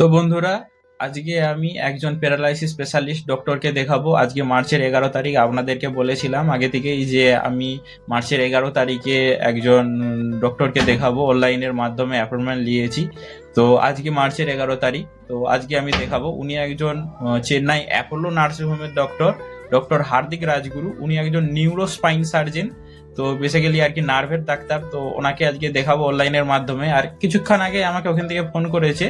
তো বন্ধুরা, আজকে আমি একজন প্যারালাইসিস স্পেশালিস্ট ডক্টরকে দেখাবো। আজকে মার্চের 11 তারিখ। আপনাদেরকে বলেছিলাম আগে থেকেই যে আমি মার্চের 11 তারিখে একজন ডক্টরকে দেখাবো, অনলাইনের মাধ্যমে অ্যাপয়েন্টমেন্ট নিয়েছি। তো আজকে মার্চের 11 তারিখ। তো আজকে আমি দেখাবো। উনি একজন চেন্নাই অ্যাপোলো নার্সিংহোমের ডক্টর, ডক্টর হার্দিক রাজগুরু। উনি একজন নিউরো স্পাইন সার্জন। তো বেসিক্যালি আর কি নার্ভের ডাক্তার। তো ওনাকে আজকে দেখাবো অনলাইনের মাধ্যমে। আর কিছুক্ষণ আগে আমাকে ওখান থেকে ফোন করেছে,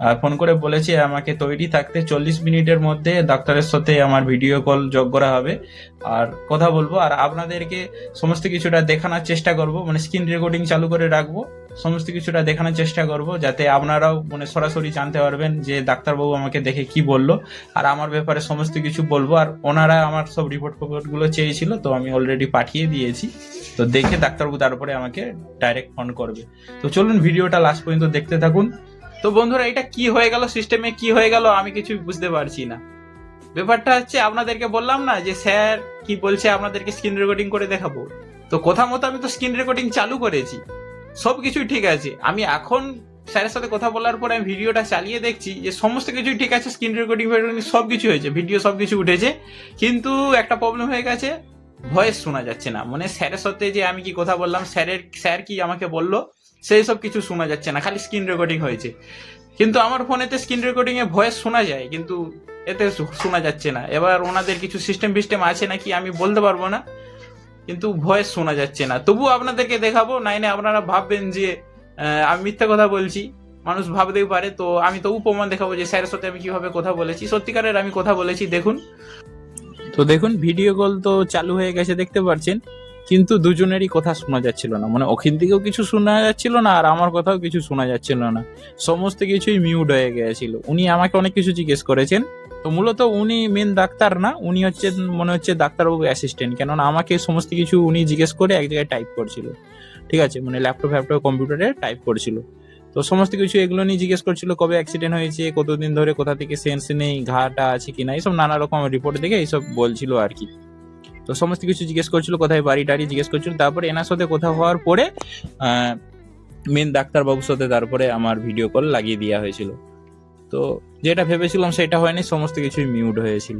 আর ফোন করে বলেছে আমাকে তৈরি থাকতে 40 মিনিটের মধ্যে ডাক্তারের সাথে আমার ভিডিও কল যোগ করা হবে আর কথা বলবো। আর আপনাদেরকে সমস্ত কিছুটা দেখানোর চেষ্টা করব, মানে স্ক্রিন রেকর্ডিং চালু করে রাখবো, সমস্ত কিছুটা দেখানোর চেষ্টা করব, যাতে আপনারাও মানে সরাসরি জানতে পারবেন যে ডাক্তারবাবু আমাকে দেখে কি বললো। আর আমার ব্যাপারে সমস্ত কিছু বলবো। আর ওনারা আমার সব রিপোর্টগুলো চেয়েছিল, তো আমি অলরেডি পাঠিয়ে দিয়েছি। তো দেখে ডাক্তারবাবু তারপরে আমাকে ডাইরেক্ট ফোন করবে। তো চলুন ভিডিওটা লাস্ট পর্যন্ত দেখতে থাকুন। তো বন্ধুরা, এটা কি হয়ে গেল, সিস্টেমে কি হয়ে গেল আমি কিছু বুঝতে পারছি না। ব্যাপারটা হচ্ছে, আপনাদেরকে বললাম না যে স্যার কি বলছে আপনাদেরকে স্ক্রিন রেকর্ডিং করে দেখাবো। তো কথা মতো আমি তো স্ক্রিন রেকর্ডিং চালু করেছি, সবকিছুই ঠিক আছে। আমি এখন স্যারের সাথে কথা বলার পরে আমি ভিডিওটা চালিয়ে দেখছি যে সমস্ত কিছুই ঠিক আছে, স্ক্রিন রেকর্ডিং সব কিছু হয়েছে, ভিডিও সব কিছু উঠেছে। কিন্তু একটা প্রবলেম হয়ে গেছে, ভয়েস শোনা যাচ্ছে না। মানে স্যারের সাথে যে আমি কি কথা বললাম, স্যার কি আমাকে বললো, সেই সব কিছু শোনা যাচ্ছে না, খালি স্ক্রিন রেকর্ডিং হয়েছে। কিন্তু আমার ফোনেতে স্ক্রিন রেকর্ডিং এ ভয়েস শোনা যায়, কিন্তু এতে শোনা যাচ্ছে না। এবার ওনাদের কিছু সিস্টেম আছে নাকি আমি বলতে পারবো না, কিন্তু ভয়েস শোনা যাচ্ছে না। তবু আপনাদেরকে দেখাবো, নাইলে আপনারা ভাববেন যে আমি মিথ্যা কথা বলছি, মানুষ ভাবতেই পারে। তো আমি তবু প্রমাণ দেখাবো যে স্যারের সাথে আমি কিভাবে কথা বলেছি, সত্যিকারের আমি কথা বলেছি। দেখুন, তো দেখুন ভিডিও কল তো চালু হয়ে গেছে, দেখতে পাচ্ছেন। কিন্তু দুজনেরই কথা শোনা যাচ্ছিল না, মানে ওখান থেকেও কিছু শোনা যাচ্ছিল না আর আমার কথাও কিছু শোনা যাচ্ছিল না। সমস্ত কিছুই মিউট হয়ে গিয়েছিল। উনি আমাকে অনেক কিছু জিজ্ঞেস করেছেন। তো মূলত উনি মেন ডাক্তার না, উনি হচ্ছে মনে হচ্ছে ডাক্তারবাবু অ্যাসিস্ট্যান্ট, কেননা আমাকে সমস্ত কিছু উনি জিজ্ঞেস করে এক জায়গায় টাইপ করছিল। ঠিক আছে, মানে ল্যাপটপ কম্পিউটারে টাইপ করছিল। তো সমস্ত কিছু এগুলো নিয়ে জিজ্ঞেস করছিল, কবে অ্যাক্সিডেন্ট হয়েছে, কতদিন ধরে, কোথা থেকে সেন্স নেই, ঘাটা আছে কিনা, এইসব নানা রকম রিপোর্ট দেখে এইসব বলছিল আর কি। তো সমস্ত কিছু জিজ্ঞেস করছিল, কোথায় বাড়ি টাড়ি জিজ্ঞেস করছিল। তারপরে এনার সাথে কথা হওয়ার পরে মেন ডাক্তারবাবুর সাথে তারপরে আমার ভিডিও কল লাগিয়ে দেওয়া হয়েছিল। তো যেটা ভেবেছিলাম সেটা হয়নি, সমস্ত কিছুই মিউট হয়েছিল।